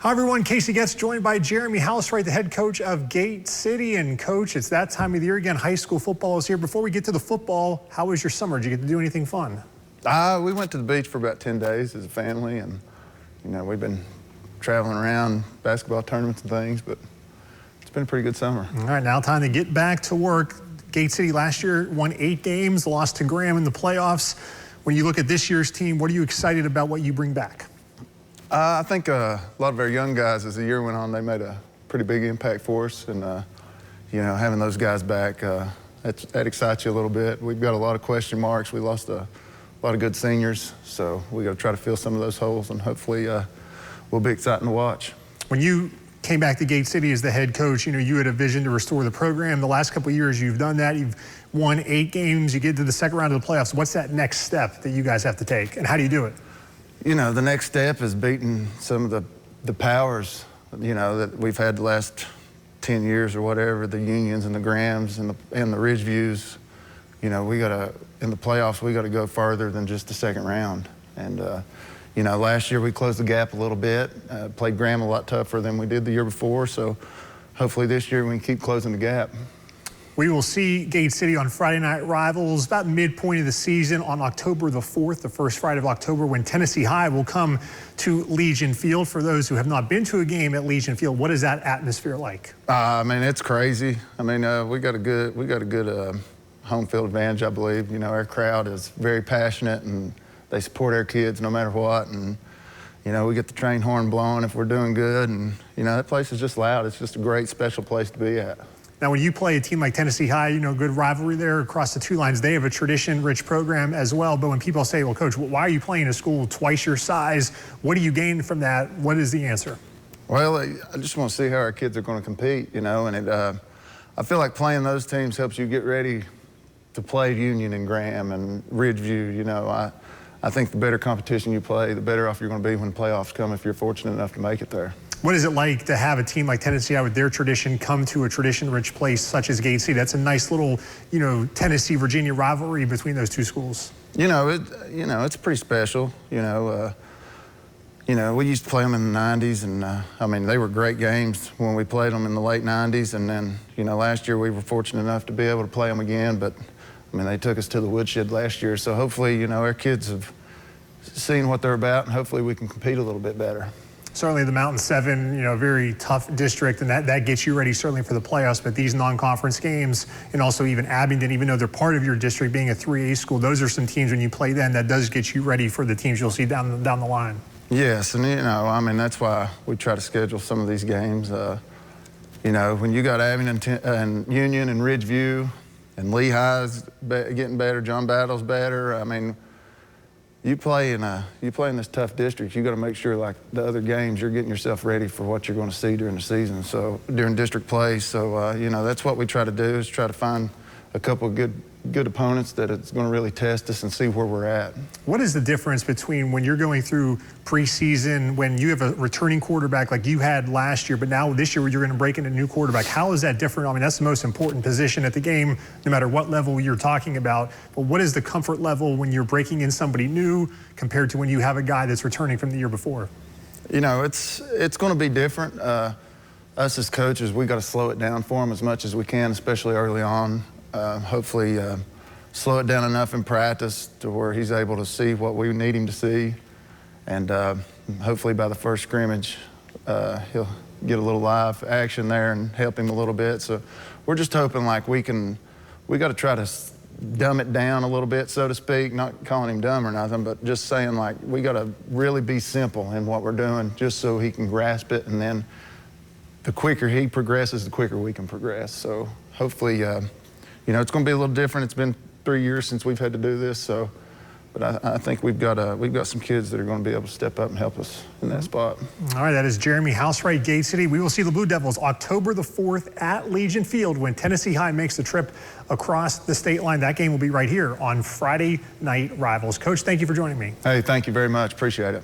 Hi everyone, Casey Getz joined by Jeremy Houseright, the head coach of Gate City. And coach, it's that time of the year again, high school football is here. Before we get to the football, how was your summer? Did you get to do anything fun? We went to the beach for about 10 days as a family, and we've been traveling around basketball tournaments and things, but it's been a pretty good summer. All right, now time to get back to work. Gate City last year won 8 games, lost to Graham in the playoffs. When you look at this year's team, what are you excited about what you bring back? I think a lot of our young guys, as the year went on, they made a pretty big impact for us, and having those guys back, that excites you a little bit. We've got a lot of question marks. We lost a lot of good seniors, so we got to try to fill some of those holes, and hopefully will be exciting to watch. When you came back to Gate City as the head coach, you had a vision to restore the program. The last couple of years, you've done that. You've won 8 games. You get to the second round of the playoffs. What's that next step that you guys have to take, and how do you do it? The next step is beating some of the powers, that we've had the last 10 years or whatever, the Unions and the Grahams and the Ridgeviews. In the playoffs, we got to go further than just the second round. And, last year we closed the gap a little bit, played Graham a lot tougher than we did the year before. So hopefully this year we can keep closing the gap. We will see Gate City on Friday Night Rivals about midpoint of the season on October the 4th, the first Friday of October, when Tennessee High will come to Legion Field. For those who have not been to a game at Legion Field, what is that atmosphere like? It's crazy. We got a good home field advantage, I believe. Our crowd is very passionate, and they support our kids no matter what. And we get the train horn blowing if we're doing good, and that place is just loud. It's just a great, special place to be at. Now, when you play a team like Tennessee High, good rivalry there across the two lines. They have a tradition-rich program as well. But when people say, well, Coach, why are you playing a school twice your size? What do you gain from that? What is the answer? Well, I just want to see how our kids are going to compete, and I feel like playing those teams helps you get ready to play Union and Graham and Ridgeview. I think the better competition you play, the better off you're going to be when the playoffs come if you're fortunate enough to make it there. What is it like to have a team like Tennessee with their tradition come to a tradition-rich place such as Gate City? That's a nice little, Tennessee-Virginia rivalry between those two schools. It's pretty special. We used to play them in the 90s, and they were great games when we played them in the late 90s. And then, last year we were fortunate enough to be able to play them again. But they took us to the woodshed last year. So hopefully, our kids have seen what they're about, and hopefully we can compete a little bit better. Certainly the Mountain 7, a very tough district, and that gets you ready certainly for the playoffs. But these non-conference games, and also even Abingdon, even though they're part of your district being a 3A school, those are some teams when you play them that does get you ready for the teams you'll see down the line. Yes, and that's why we try to schedule some of these games. When you got Abingdon and Union and Ridgeview and Lehigh's getting better, John Battle's better. You play in this tough district, you got to make sure, like the other games, you're getting yourself ready for what you're going to see during the season. So during district play, so that's what we try to do, is try to find a couple of good opponents that it's going to really test us and see where we're at. What is the difference between when you're going through preseason, when you have a returning quarterback like you had last year, but now this year you're going to break in a new quarterback? How is that different? That's the most important position at the game, no matter what level you're talking about. But what is the comfort level when you're breaking in somebody new compared to when you have a guy that's returning from the year before? It's going to be different. Us as coaches, we got to slow it down for them as much as we can, especially early on. Hopefully slow it down enough in practice to where he's able to see what we need him to see. And hopefully by the first scrimmage, he'll get a little live action there and help him a little bit. So we're just hoping we got to try to dumb it down a little bit, so to speak, not calling him dumb or nothing, but just saying we got to really be simple in what we're doing just so he can grasp it. And then the quicker he progresses, the quicker we can progress. So hopefully, it's going to be a little different. It's been 3 years since we've had to do this, but I think we've got some kids that are going to be able to step up and help us in that spot. All right, that is Jeremy Houseright, Gate City. We will see the Blue Devils October the 4th at Legion Field when Tennessee High makes the trip across the state line. That game will be right here on Friday Night Rivals. Coach, thank you for joining me. Hey, thank you very much. Appreciate it.